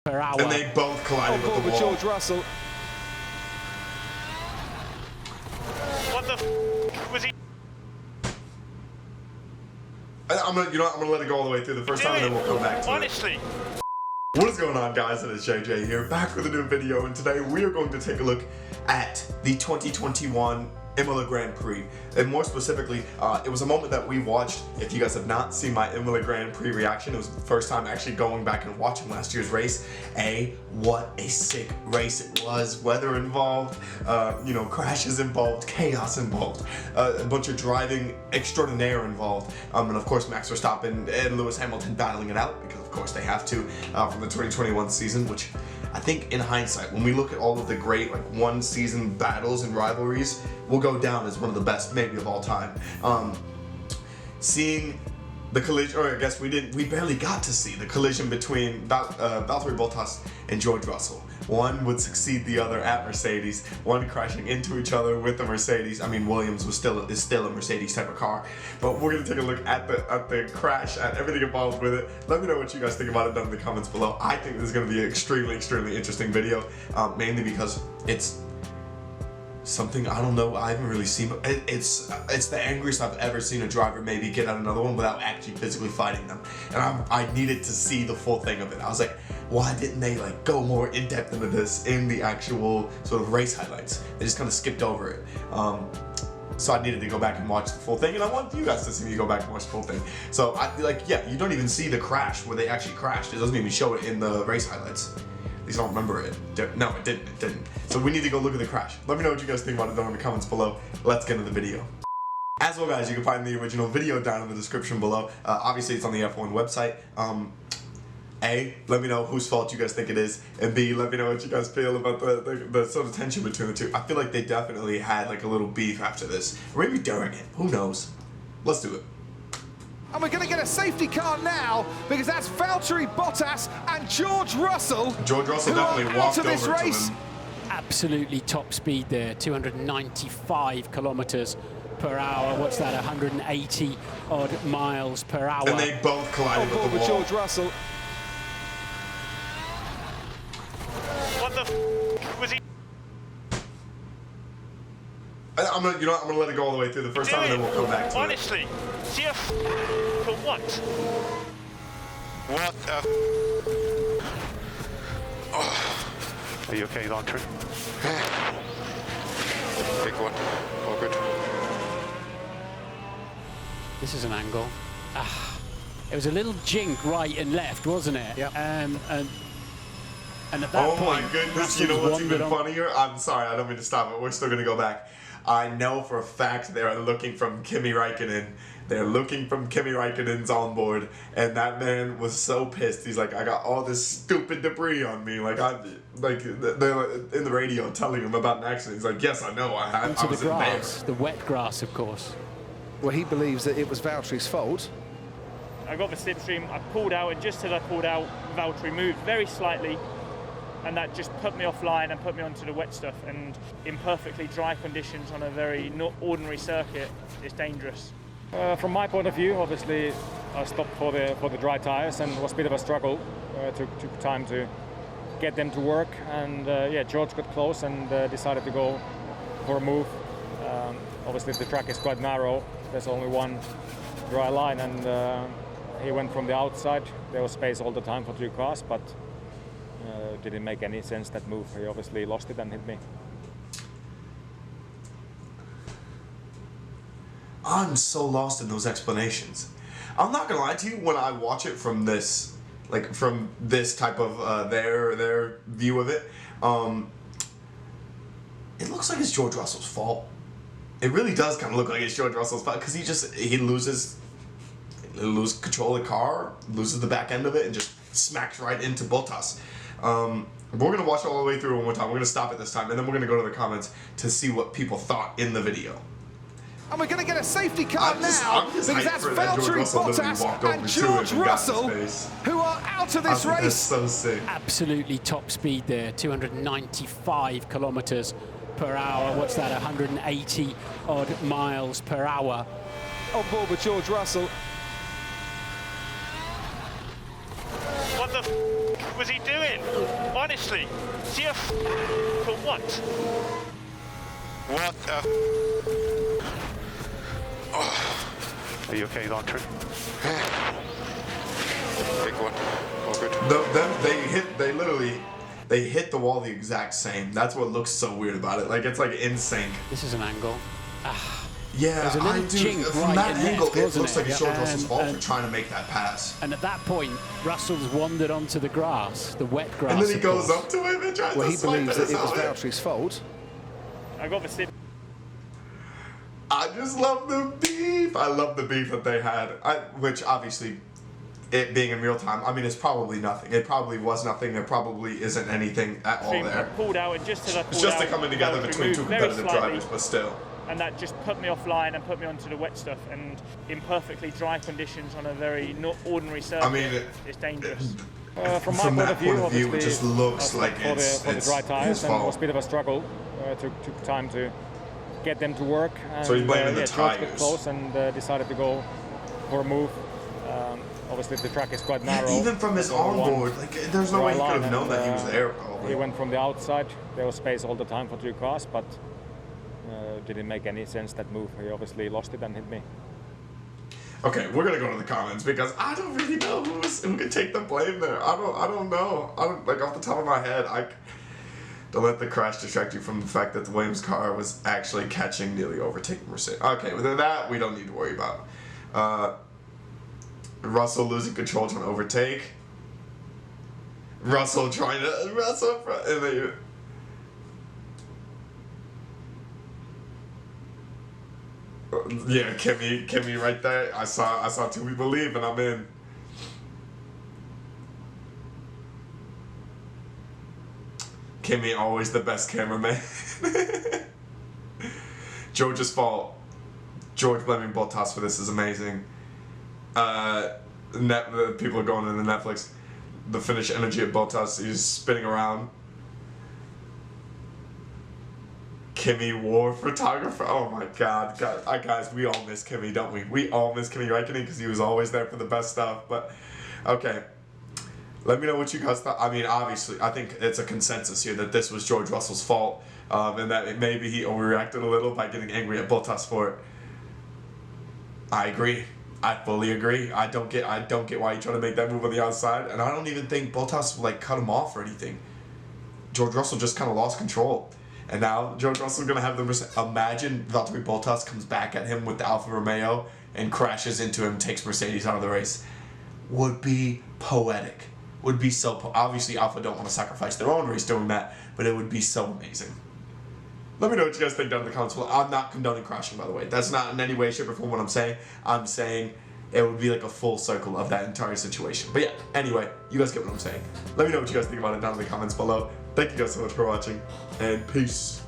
per hour. And they both collided with the wall. George Russell. What the f was he? I'm gonna let it go all the way through the first time, and then we'll come back to Honestly. it. What is going on, guys? It is JJ here, back with a new video, and today we are going to take a look at the 2021 Imola Grand Prix. And more specifically, it was a moment that we watched. If you guys have not seen my Imola Grand Prix reaction, it was the first time actually going back and watching last year's race. What a sick race it was. Weather involved, crashes involved, chaos involved, a bunch of driving extraordinaire involved, and of course Max Verstappen and Lewis Hamilton battling it out, because of course they have to, from the 2021 season, which I think in hindsight, when we look at all of the great one season battles and rivalries, will go down as one of the best maybe of all time. Seeing the collision, or I guess we barely got to see the collision between VALTTERI Bottas and George Russell. One would succeed the other at Mercedes, one crashing into each other with the Mercedes. I mean, Williams is still a Mercedes type of car, but we're gonna take a look at the crash, at everything involved with it. Let me know what you guys think about it down in the comments below. I think this is gonna be an extremely interesting video, mainly because it's something I don't know I haven't really seen, but it's the angriest I've ever seen a driver maybe get at another one without actually physically fighting them. And I needed to see the full thing of it. I was like, why didn't they go more in depth into this in the actual sort of race highlights? They just kind of skipped over it. So I needed to go back and watch the full thing, and I want you guys to see me go back and watch the full thing. So you don't even see the crash where they actually crashed. It doesn't even show it in the race highlights. At least I don't remember it. No, it didn't. So we need to go look at the crash. Let me know what you guys think about it down in the comments below. Let's get into the video. As well, guys, you can find the original video down in the description below. Obviously, it's on the F1 website. A, let me know whose fault you guys think it is, and B, let me know what you guys feel about the sort of tension between the two. I feel like they definitely had a little beef after this, or maybe during it. Who knows? Let's do it. And we're going to get a safety car now, because that's Valtteri Bottas and George Russell. George Russell definitely walked over to him. Absolutely top speed there, 295 kilometers per hour. What's that, 180 odd miles per hour. And they both collided with the wall. George Russell. What the f was he? I'm gonna let it go all the way through the first time, and then we'll come back to Honestly. it. See a for what? What the Are you okay, Valtteri? Big one. All good. This is an angle. It was a little jink right and left, wasn't it? Yeah. And at that point, my goodness, you know what's even funnier? I'm sorry, I don't mean to stop it. We're still gonna go back. I know for a fact they're looking from Kimi Räikkönen. They're looking from Kimi Räikkönen's onboard, and that man was so pissed. He's like, I got all this stupid debris on me. They're in the radio telling him about an accident. He's like, yes, I know. I was in there. The wet grass, of course. Well, he believes that it was Valtteri's fault. I got the slipstream, I pulled out, and just as I pulled out, Valtteri moved very slightly, and that just put me offline and put me onto the wet stuff. And in perfectly dry conditions on a very not ordinary circuit, it's dangerous. From my point of view, obviously, I stopped for the dry tires, and it was a bit of a struggle. Took time to get them to work, and George got close and decided to go for a move. Obviously, the track is quite narrow. There's only one dry line, and he went from the outside. There was space all the time for two cars, but didn't make any sense, that move. He obviously lost it and hit me. I'm so lost in those explanations. I'm not gonna lie to you, when I watch it from this, from this type of their view of it, it looks like it's George Russell's fault. It really does kind of look like it's George Russell's fault, because he loses control of the car, loses the back end of it, and just smacks right into Bottas. We're gonna watch it all the way through one more time. We're gonna stop it this time, and then we're gonna go to the comments to see what people thought in the video. And we're going to get a safety car now, because that's Valtteri Bottas and George Russell, who are out of this race. That's so sick. Absolutely top speed there, 295 kilometers per hour. What's that, 180 odd miles per hour. On board with George Russell. What the f was he doing? fucking, honestly, see for what? What the Are you okay, Valtteri? big one? All good. They hit the wall the exact same. That's what looks so weird about it. Like, it's like in sync. This is an angle. Yeah, There's a little jink from right that in angle, there, it looks like it's George Russell's fault for and- trying to make that pass. And at that point, Russell's wandered onto the grass, the wet grass. And then he of goes course. up to him and tries Well, to he swipe believes at that it was his helmet. Valtteri's fault. I got the slip. I just love the beef. I love the beef that they had, which obviously, it being in real time, I mean, it's probably nothing. It probably was nothing. There probably isn't anything at all I there. pulled out, and just as I pulled It's just out, a coming together Valtteri between two moved very competitive slightly, drivers, but still. and that just put me offline and put me onto the wet stuff. And in perfectly dry conditions on a very not ordinary surface, I mean, it's dangerous. From my From point that of view, point of view, it obviously, just looks I like stopped for the dry it's tires his and it fault. was a bit of a struggle. Took time to get them to work. And, So he's blaming the yeah, George got tires. close and decided to go for a move. Obviously, the track is quite narrow. Even from his There's only one onboard, like, there's no way he dry could have line known and, that he was there, probably. He went from the outside. There was space all the time for two cars, but didn't make any sense, that move. He obviously lost it and hit me. Okay, we're gonna go to the comments because I don't really know who could take the blame there. I don't know. I don't, like, off the top of my head. Don't let the crash distract you from the fact that the Williams car was actually catching, nearly overtaking Mercedes. Okay, within that we don't need to worry about. Russell losing control trying to overtake. Russell trying to and then yeah, Kimmy right there. I saw two people leave and I'm in. Kimmy always the best cameraman. George's fault. George blaming Bottas for this is amazing. The people are going into Netflix. The Finnish energy at Bottas. He's spinning around. Kimi war photographer. Oh my God, guys, we all miss Kimi, don't we? We all miss Kimi Räikkönen because he was always there for the best stuff. But okay, let me know what you guys thought. I mean, obviously, I think it's a consensus here that this was George Russell's fault, and that maybe he overreacted a little by getting angry at Bottas for it. I agree. I fully agree. I don't get why you trying to make that move on the outside, and I don't even think Bottas like cut him off or anything. George Russell just kind of lost control. And now George Russell's gonna have imagine Valtteri Bottas comes back at him with the Alfa Romeo and crashes into him, takes Mercedes out of the race. Would be poetic. Would be so obviously Alfa don't want to sacrifice their own race doing that, but it would be so amazing. Let me know what you guys think down in the comments below. I'm not condoning crashing, by the way. That's not in any way, shape, or form what I'm saying. I'm saying it would be like a full circle of that entire situation. But yeah, anyway, you guys get what I'm saying. Let me know what you guys think about it down in the comments below. Thank you guys so much for watching, and peace.